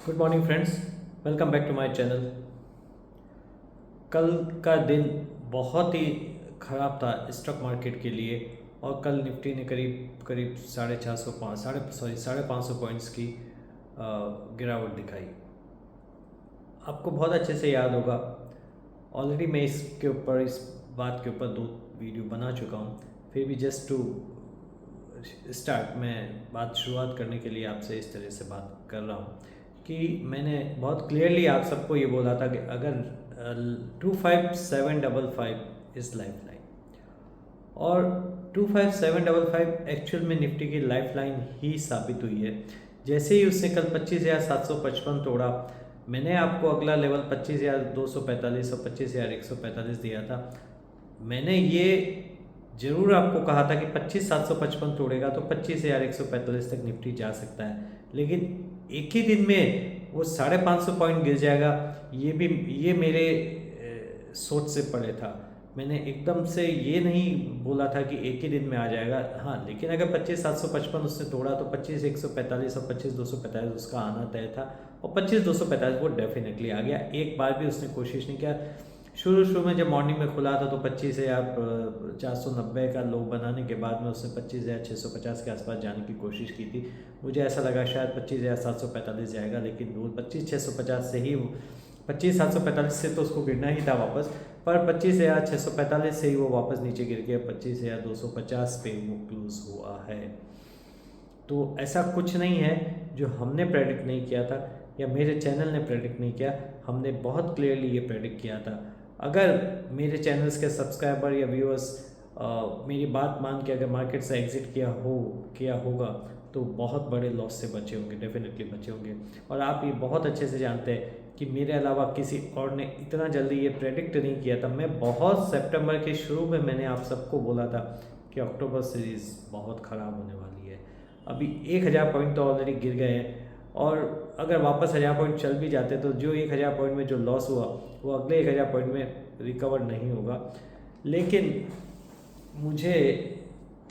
Good morning friends, welcome back to my channel. कल का दिन बहुत ही ख़राब था स्टॉक मार्केट के लिए और कल निफ्टी ने करीब करीब 550 पॉइंट्स की गिरावट दिखाई। आपको बहुत अच्छे से याद होगा, ऑलरेडी मैं इस बात के ऊपर 2 वीडियो बना चुका हूँ। फिर भी जस्ट टू स्टार्ट, मैं बात शुरुआत करने के लिए आपसे इस तरह से बात कर रहा हूँ कि मैंने बहुत क्लियरली आप सबको ये बोला था कि अगर 25755 इज़ लाइफ लाइन, और 25755 एक्चुअल में निफ्टी की लाइफ लाइन ही साबित हुई है। जैसे ही उसने कल 25,755 तोड़ा, मैंने आपको अगला लेवल 25,245 और 25,145 दिया था। मैंने ये ज़रूर आपको कहा था कि 25,755 तोड़ेगा तो 25,145 तक निफ्टी जा सकता है, लेकिन एक ही दिन में वो 550 पॉइंट गिर जाएगा, ये मेरे सोच से परे था। मैंने एकदम से ये नहीं बोला था कि एक ही दिन में आ जाएगा। हाँ, लेकिन अगर 25,755 उसने तोड़ा तो 25,145 और 25,245 उसका आना तय था, और 25,245 वो डेफिनेटली आ गया। एक बार भी उसने कोशिश नहीं किया। शुरू में जब मॉर्निंग में खुला था तो 25,490 का लो बनाने के बाद में उसने 25,650 के आसपास जाने की कोशिश की थी। मुझे ऐसा लगा शायद 25,745 जाएगा, लेकिन वो 25,650 से ही 25,745 से तो उसको गिरना ही था वापस, पर 25,645 से ही वो वापस नीचे गिर गया। 25,250 पे वो क्लोज हुआ है। तो ऐसा कुछ नहीं है जो हमने प्रेडिक्ट नहीं किया था या मेरे चैनल ने प्रेडिक्ट नहीं किया, हमने बहुत क्लियरली ये प्रेडिक्ट किया था। अगर मेरे चैनल्स के सब्सक्राइबर या व्यूअर्स मेरी बात मान के अगर मार्केट से एग्जिट किया होगा तो बहुत बड़े लॉस से बचे होंगे, डेफिनेटली बचे होंगे। और आप ये बहुत अच्छे से जानते हैं कि मेरे अलावा किसी और ने इतना जल्दी ये प्रेडिक्ट नहीं किया था। मैं बहुत सितंबर के शुरू में मैंने आप सबको बोला था कि अक्टूबर सीरीज़ बहुत ख़राब होने वाली है। अभी 1,000 पॉइंट तो ऑलरेडी गिर गए हैं, और अगर वापस 1,000 पॉइंट चल भी जाते तो जो 1,000 पॉइंट में जो लॉस हुआ वो अगले 1,000 पॉइंट में रिकवर नहीं होगा। लेकिन मुझे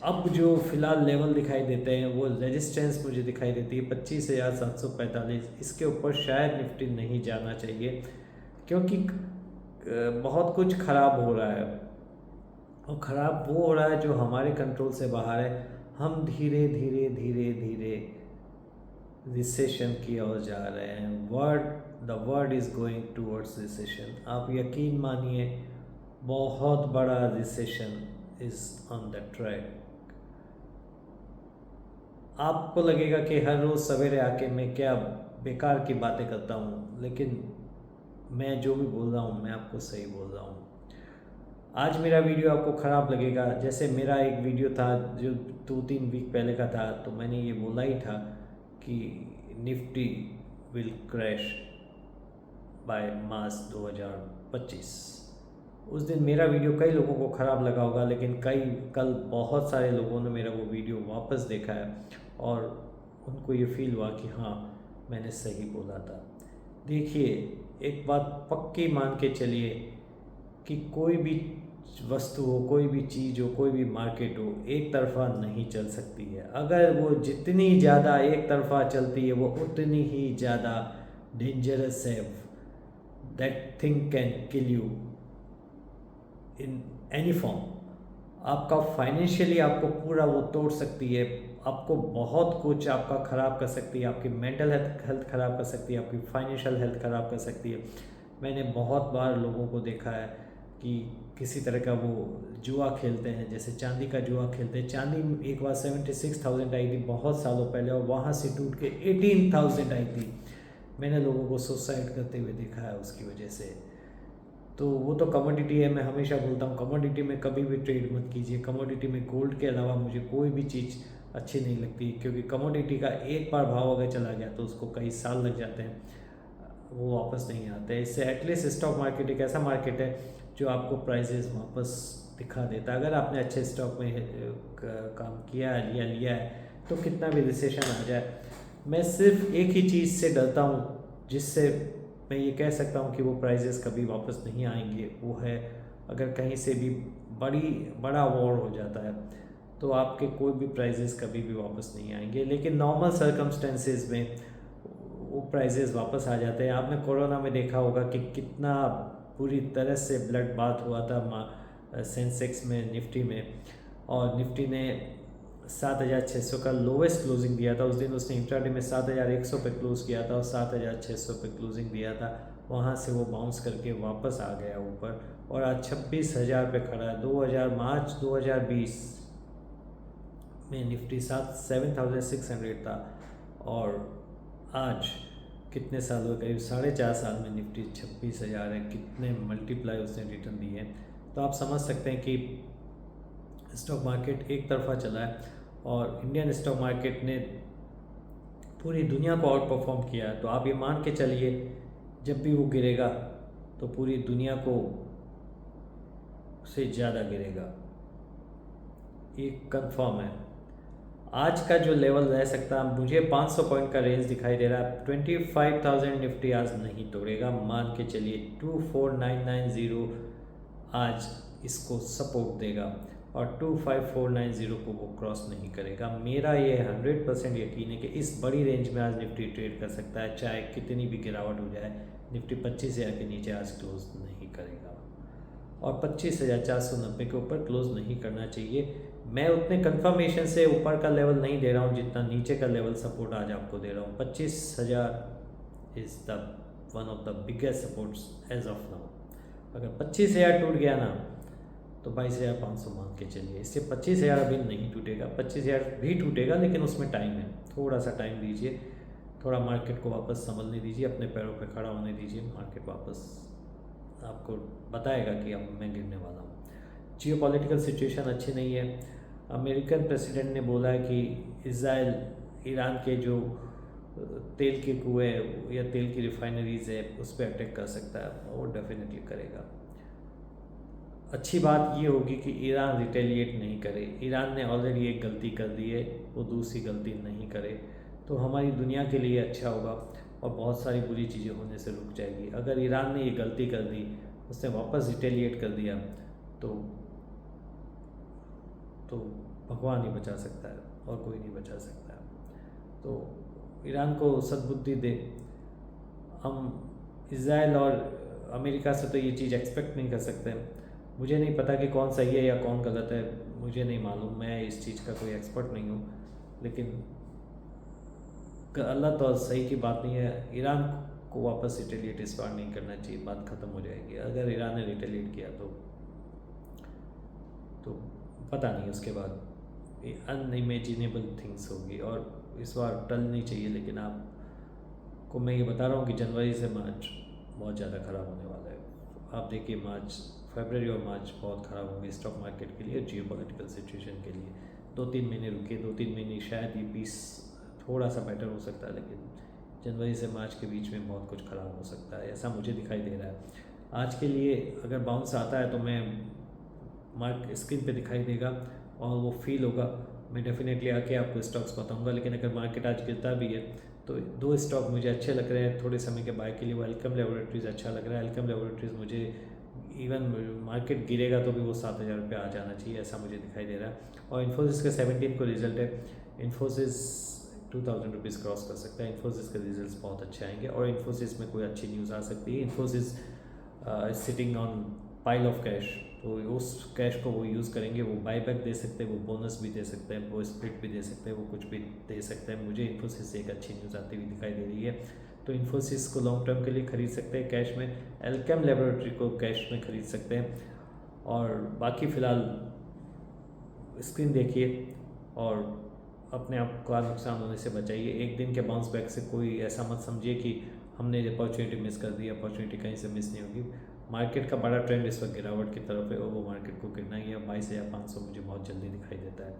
अब जो फ़िलहाल लेवल दिखाई देते हैं वो रेजिस्टेंस मुझे दिखाई देती है 25,745। इसके ऊपर शायद निफ्टी नहीं जाना चाहिए, क्योंकि बहुत कुछ ख़राब हो रहा है, और ख़राब वो हो रहा है जो हमारे कंट्रोल से बाहर है। हम धीरे धीरे धीरे धीरे रिसेशन की ओर जा रहे हैं। The world is going towards recession. आप यकीन मानिए, बहुत बड़ा recession is on the track. आपको लगेगा कि हर रोज़ सवेरे आके मैं क्या बेकार की बातें करता हूँ, लेकिन मैं जो भी बोल रहा हूँ मैं आपको सही बोल रहा हूँ। आज मेरा वीडियो आपको ख़राब लगेगा, जैसे मेरा एक वीडियो था जो 2-3 वीक पहले का था, तो मैंने ये बोला ही था कि Nifty will crash by March 2025। उस दिन मेरा वीडियो कई लोगों को ख़राब लगा होगा, लेकिन कल बहुत सारे लोगों ने मेरा वो वीडियो वापस देखा है और उनको ये फील हुआ कि हाँ, मैंने सही बोला था। देखिए, एक बात पक्की मान के चलिए कि कोई भी वस्तु हो, कोई भी चीज़ हो, कोई भी मार्केट हो, एक तरफा नहीं चल सकती है। अगर वो जितनी ज़्यादा एक तरफा चलती है वो उतनी ही ज़्यादा डेंजरस है। That thing can kill you in any form. आपका फाइनेंशियली आपको पूरा वो तोड़ सकती है, आपको बहुत कुछ आपका ख़राब कर सकती है, आपकी मेंटल हेल्थ ख़राब कर सकती है, आपकी फाइनेंशियल हेल्थ ख़राब कर सकती है। मैंने बहुत बार लोगों को देखा है कि किसी तरह का वो जुआ खेलते हैं, जैसे चांदी का जुआ खेलते हैं। चांदी एक बार 76,000 आई थी बहुत सालों पहले, और वहाँ से टूट के 18,000 आई थी। मैंने लोगों को सुसाइड करते हुए देखा है उसकी वजह से। तो वो तो कमोडिटी है, मैं हमेशा बोलता हूँ कमोडिटी में कभी भी ट्रेड मत कीजिए। कमोडिटी में गोल्ड के अलावा मुझे कोई भी चीज़ अच्छी नहीं लगती, क्योंकि कमोडिटी का एक बार भाव अगर चला गया तो उसको कई साल लग जाते हैं, वो वापस नहीं आते। इससे एटलीस्ट स्टॉक मार्केट एक ऐसा मार्केट है जो आपको प्राइजेस वापस दिखा देता है। अगर आपने अच्छे स्टॉक में काम किया है, लिया है, तो कितना भी रिसेशन आ जाए, मैं सिर्फ एक ही चीज़ से डरता हूँ जिससे मैं ये कह सकता हूँ कि वो प्राइजेस कभी वापस नहीं आएंगे। वो है, अगर कहीं से भी बड़ा वॉर हो जाता है तो आपके कोई भी प्राइजेस कभी भी वापस नहीं आएंगे। लेकिन नॉर्मल सर्कमस्टेंसेस में वो प्राइजेस वापस आ जाते हैं। आपने कोरोना में देखा होगा कि कितना पूरी तरह से ब्लड बाथ हुआ था सेंसेक्स में, निफ्टी में, और निफ्टी ने 7,600 का लोवेस्ट क्लोजिंग दिया था। उस दिन उसने इंट्राडे में 7,100 पे क्लोज किया था और 7,600 पे क्लोजिंग दिया था। वहाँ से वो बाउंस करके वापस आ गया ऊपर और आज 26,000 पे खड़ा है। मार्च 2020 में निफ्टी 7,600 था और आज कितने साल हो, करीब 4.5 साल में निफ्टी 26,000 है। कितने मल्टीप्लाई उसने रिटर्न दिए हैं। तो आप समझ सकते हैं कि स्टॉक मार्केट एक तरफा चला है और इंडियन स्टॉक मार्केट ने पूरी दुनिया को आउट परफॉर्म किया है। तो आप ये मान के चलिए जब भी वो गिरेगा तो पूरी दुनिया को से ज़्यादा गिरेगा, ये कंफर्म है। आज का जो लेवल रह सकता है, मुझे 500 पॉइंट का रेंज दिखाई दे रहा है। 25,000 निफ्टी आज नहीं तोड़ेगा, मान के चलिए 24,990 आज इसको सपोर्ट देगा और 25,490 को वो क्रॉस नहीं करेगा। मेरा ये 100% यकीन है कि इस बड़ी रेंज में आज निफ्टी ट्रेड कर सकता है, चाहे कितनी भी गिरावट हो जाए। निफ्टी 25,000 के नीचे आज क्लोज नहीं करेगा और 25,490 के ऊपर क्लोज नहीं करना चाहिए। मैं उतने कंफर्मेशन से ऊपर का लेवल नहीं दे रहा हूँ जितना नीचे का लेवल सपोर्ट आज आपको दे रहा हूँ। 25,000 is the one of the biggest supports as of now. अगर 25,000 टूट गया ना तो 22,500 मान के चलिए। इससे 25,000 अभी नहीं टूटेगा, 25,000 भी टूटेगा, लेकिन उसमें टाइम है। थोड़ा सा टाइम दीजिए, थोड़ा मार्केट को वापस संभलने दीजिए, अपने पैरों पे खड़ा होने दीजिए। मार्केट वापस आपको बताएगा कि अब मैं गिरने वाला हूँ। जियोपॉलिटिकल सिचुएशन अच्छी नहीं है। अमेरिकन प्रेसिडेंट ने बोला है कि इज़राइल ईरान के जो तेल के कुएँ या तेल की रिफाइनरीज है उस पर अटैक कर सकता है और डेफिनेटली करेगा। अच्छी बात ये होगी कि ईरान रिटेलिएट नहीं करे। ईरान ने ऑलरेडी एक गलती कर दी है, वो दूसरी गलती नहीं करे तो हमारी दुनिया के लिए अच्छा होगा और बहुत सारी बुरी चीज़ें होने से रुक जाएगी। अगर ईरान ने ये गलती कर दी, उसने वापस रिटेलिएट कर दिया तो भगवान ही बचा सकता है और कोई नहीं बचा सकता है। तो ईरान को सद्बुद्धि दे। हम इज़राइल और अमेरिका से तो ये चीज़ एक्सपेक्ट नहीं कर सकते। मुझे नहीं पता कि कौन सही है या कौन गलत है, मुझे नहीं मालूम, मैं इस चीज़ का कोई एक्सपर्ट नहीं हूँ। लेकिन गलत और सही की बात नहीं है। ईरान को वापस रिटेलिएट इस बार नहीं करना चाहिए, बात ख़त्म हो जाएगी। अगर ईरान ने रिटेलिएट किया तो पता नहीं, उसके बाद अनइमेजिनेबल थिंग्स होगी और इस बार टल नहीं चाहिए। लेकिन आपको मैं ये बता रहा हूँ कि जनवरी से मार्च बहुत ज़्यादा ख़राब होने वाला है। आप देखिए फरवरी और मार्च बहुत ख़राब होंगे स्टॉक मार्केट के लिए, जियोपॉलिटिकल सिचुएशन के लिए। 2-3 महीने रुके, 2-3 महीने शायद ये 20 थोड़ा सा बेटर हो सकता है, लेकिन जनवरी से मार्च के बीच में बहुत कुछ ख़राब हो सकता है, ऐसा मुझे दिखाई दे रहा है। आज के लिए अगर बाउंस आता है तो मैं स्क्रीन पे दिखाई देगा और वो फील होगा। मैं डेफिनेटली आके आपको स्टॉक्स बताऊंगा। लेकिन अगर मार्केट आज गिरता भी है तो 2 स्टॉक मुझे अच्छे लग रहे हैं थोड़े समय के बाय के लिए। वो एल्केम लैबोरेटरीज़ अच्छा लग रहा है। एल्केम लैबोरेटरीज़ मुझे इवन मार्केट गिरेगा तो भी वो 7,000 रुपये आ जाना चाहिए, ऐसा मुझे दिखाई दे रहा है। और इन्फोसिस का 17 को रिजल्ट है। इन्फोसिस 2,000 रुपीज़ क्रॉस कर सकता है। इन्फोसिस के रिजल्ट्स बहुत अच्छे आएंगे और इन्फोसिस में कोई अच्छी न्यूज़ आ सकती है। Infosys sitting on pile of cash, तो उस कैश को वो यूज़ करेंगे। वो बाईबैक दे सकते हैं, वो बोनस भी दे सकते हैं, वो स्प्लिट भी दे सकते हैं, वो कुछ भी दे सकते हैं। मुझे इन्फोसिस से एक अच्छी न्यूज़ आती हुई दिखाई दे रही है, तो इन्फोसिस को लॉन्ग टर्म के लिए ख़रीद सकते हैं कैश में। एल्केम लैबोरेटरी को कैश में ख़रीद सकते हैं। और बाकी फ़िलहाल स्क्रीन देखिए और अपने आप का नुकसान होने से बचाइए। एक दिन के बाउंस बैक से कोई ऐसा मत समझिए कि हमने अपॉर्चुनिटी मिस कर दी। अपॉर्चुनिटी कहीं से मिस नहीं होगी। मार्केट का बड़ा ट्रेंड इस वक्त गिरावट की तरफ है और वो मार्केट को गिरना ही है। 22,500 मुझे बहुत जल्दी दिखाई देता है।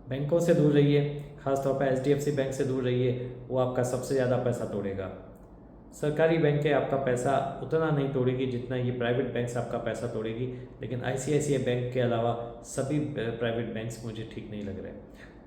बैंकों से दूर रहिए, खासतौर पर HDFC बैंक से दूर रहिए, वो आपका सबसे ज़्यादा पैसा तोड़ेगा। सरकारी बैंकें आपका पैसा उतना नहीं तोड़ेगी जितना ये प्राइवेट बैंक्स आपका पैसा तोड़ेगी। लेकिन ICICI बैंक के अलावा सभी प्राइवेट बैंक्स मुझे ठीक नहीं लग रहे।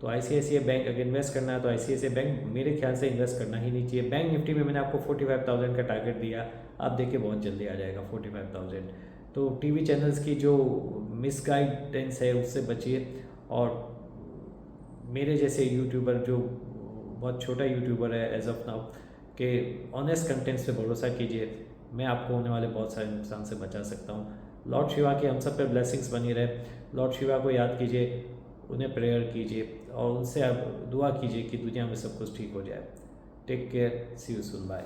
तो ICICI बैंक अगर इन्वेस्ट करना है तो ICICI बैंक मेरे ख्याल से इन्वेस्ट करना ही नहीं चाहिए। बैंक निफ्टी में मैंने आपको 45,000 का टारगेट दिया, आप देखिए बहुत जल्दी आ जाएगा 45,000। तो टीवी चैनल्स की जो मिसगाइडेंस है उससे बचिए। और मेरे जैसे यूट्यूबर जो बहुत छोटा यूट्यूबर है एज ऑफ नाउ, कि ऑनेस्ट कंटेंट्स पे भरोसा कीजिए, मैं आपको होने वाले बहुत सारे नुकसान से बचा सकता हूँ। लॉर्ड शिवा की हम सब पे ब्लेसिंग्स बनी रहे। लॉर्ड शिवा को याद कीजिए, उन्हें प्रेयर कीजिए और उनसे आप दुआ कीजिए कि दुनिया में सब कुछ ठीक हो जाए। Take care, see you soon, bye.